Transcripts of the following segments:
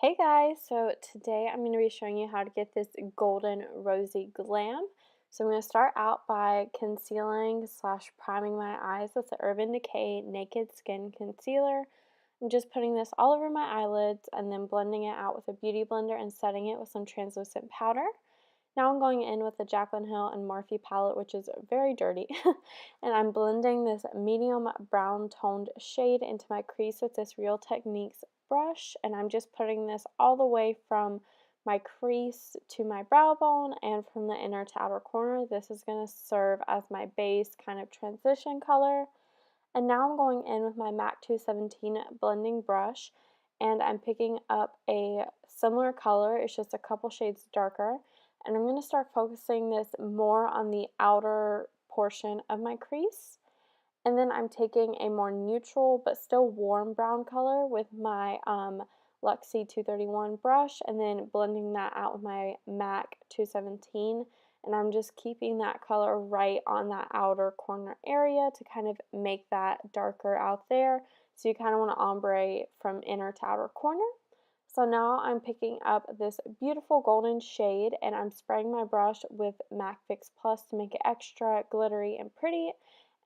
Hey guys, so today I'm going to be showing you how to get this golden rosy glam. So I'm going to start out by concealing slash priming my eyes with the Urban Decay Naked Skin Concealer. I'm just putting this all over my eyelids and then blending it out with a beauty blender and setting it with some translucent powder. Now I'm going in with the Jaclyn Hill and Morphe palette, which is very dirty, and I'm blending this medium brown toned shade into my crease with this Real Techniques brush, and I'm just putting this all the way from my crease to my brow bone and from the inner to outer corner. This is going to serve as my base kind of transition color. And now I'm going in with my MAC 217 blending brush, and I'm picking up a similar color, it's just a couple shades darker, and I'm going to start focusing this more on the outer portion of my crease. And then I'm taking a more neutral but still warm brown color with my Luxie 231 brush and then blending that out with my MAC 217, and I'm just keeping that color right on that outer corner area to kind of make that darker out there. So you kind of want to ombre from inner to outer corner. So now I'm picking up this beautiful golden shade and I'm spraying my brush with MAC Fix Plus to make it extra glittery and pretty.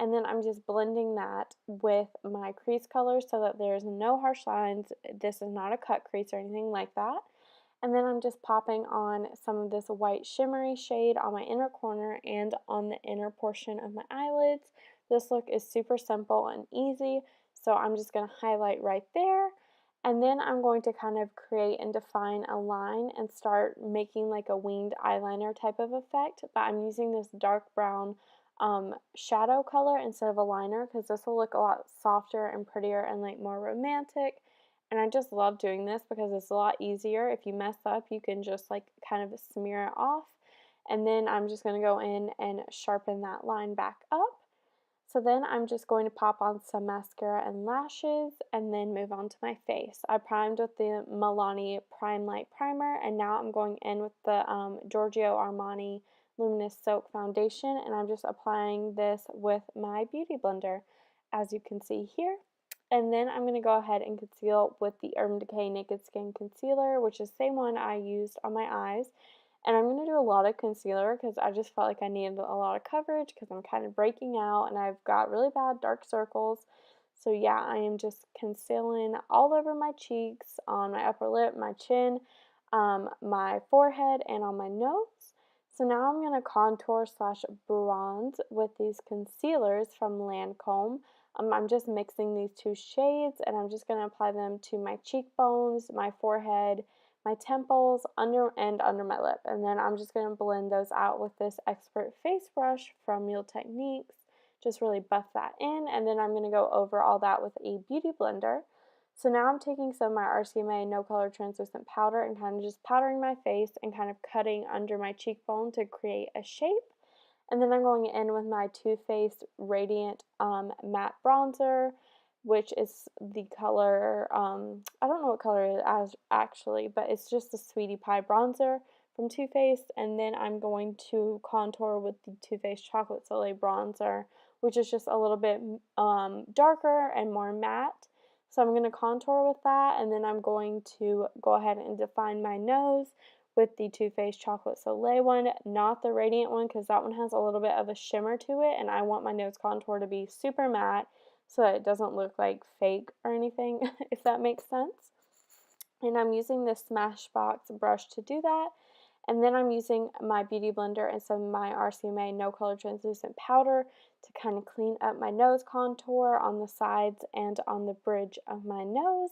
And then I'm just blending that with my crease color so that there's no harsh lines. This is not a cut crease or anything like that. And then I'm just popping on some of this white shimmery shade on my inner corner and on the inner portion of my eyelids. This look is super simple and easy, so I'm just going to highlight right there. And then I'm going to kind of create and define a line and start making like a winged eyeliner type of effect. But I'm using this dark brown shadow color instead of a liner because this will look a lot softer and prettier and like more romantic. And I just love doing this because it's a lot easier. If you mess up, you can just like kind of smear it off. And then I'm just going to go in and sharpen that line back up. So then I'm just going to pop on some mascara and lashes and then move on to my face. I primed with the Milani Prime Light Primer, and now I'm going in with the Giorgio Armani Luminous Silk Foundation, and I'm just applying this with my beauty blender, as you can see here. And then I'm going to go ahead and conceal with the Urban Decay Naked Skin Concealer, which is the same one I used on my eyes. And I'm going to do a lot of concealer because I just felt like I needed a lot of coverage because I'm kind of breaking out and I've got really bad dark circles. So yeah, I am just concealing all over my cheeks, on my upper lip, my chin, my forehead, and on my nose. So now I'm going to contour slash bronze with these concealers from Lancome. I'm just mixing these two shades and I'm just going to apply them to my cheekbones, my forehead, my temples, under my lip. And then I'm just going to blend those out with this Expert Face Brush from Real Techniques. Just really buff that in, and then I'm going to go over all that with a beauty blender. So now I'm taking some of my RCMA No Color Translucent Powder and kind of just powdering my face and kind of cutting under my cheekbone to create a shape. And then I'm going in with my Too Faced Radiant Matte Bronzer, which is the color, I don't know what color it is actually, but it's just the Sweetie Pie bronzer from Too Faced. And then I'm going to contour with the Too Faced Chocolate Soleil bronzer, which is just a little bit darker and more matte. So I'm going to contour with that, and then I'm going to go ahead and define my nose with the Too Faced Chocolate Soleil one, not the Radiant one, because that one has a little bit of a shimmer to it, and I want my nose contour to be super matte so that it doesn't look like fake or anything, if that makes sense. And I'm using this Smashbox brush to do that. And then I'm using my beauty blender and some of my RCMA No Color Translucent Powder to kind of clean up my nose contour on the sides and on the bridge of my nose.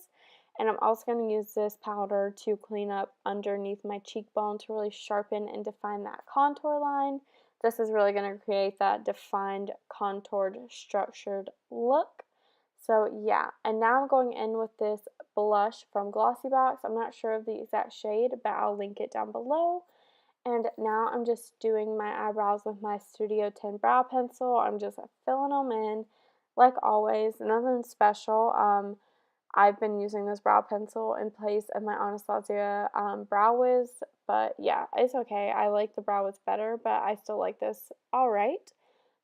And I'm also going to use this powder to clean up underneath my cheekbone to really sharpen and define that contour line. This is really going to create that defined, contoured, structured look. So yeah, and now I'm going in with this blush from Glossybox. I'm not sure of the exact shade, but I'll link it down below. And now I'm just doing my eyebrows with my Studio 10 brow pencil. I'm just filling them in, like always, nothing special. I've been using this brow pencil in place of my Anastasia Brow Wiz, but yeah, it's okay. I like the Brow Wiz better, but I still like this alright.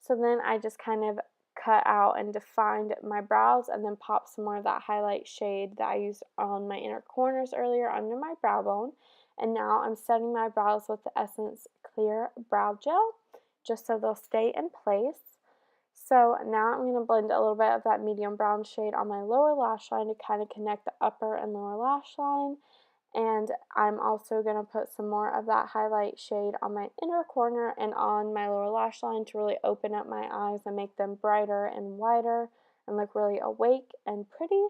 So then I just kind of cut out and defined my brows, and then popped some more of that highlight shade that I used on my inner corners earlier under my brow bone. And now I'm setting my brows with the Essence Clear Brow Gel, just so they'll stay in place. So now I'm going to blend a little bit of that medium brown shade on my lower lash line to kind of connect the upper and lower lash line. And I'm also going to put some more of that highlight shade on my inner corner and on my lower lash line to really open up my eyes and make them brighter and wider and look really awake and pretty.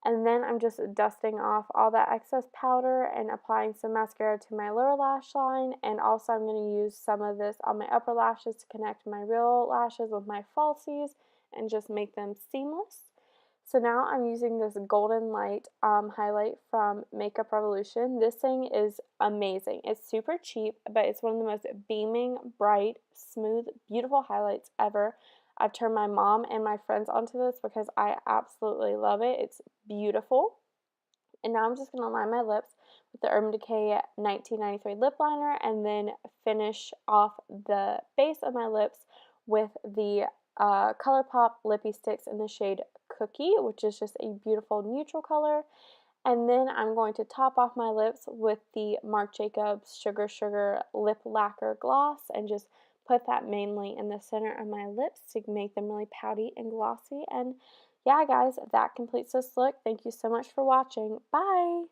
And then I'm just dusting off all that excess powder and applying some mascara to my lower lash line. And also I'm going to use some of this on my upper lashes to connect my real lashes with my falsies and just make them seamless. So now I'm using this Golden Light highlight from Makeup Revolution. This thing is amazing. It's super cheap, but it's one of the most beaming, bright, smooth, beautiful highlights ever. I've turned my mom and my friends onto this because I absolutely love it. It's beautiful. And now I'm just going to line my lips with the Urban Decay 1993 lip liner and then finish off the base of my lips with the Colourpop Lippie Stix in the shade Cookie, which is just a beautiful neutral color. And then I'm going to top off my lips with the Marc Jacobs Sugar Sugar Lip Lacquer Gloss and just put that mainly in the center of my lips to make them really pouty and glossy. And yeah, guys, that completes this look. Thank you so much for watching. Bye!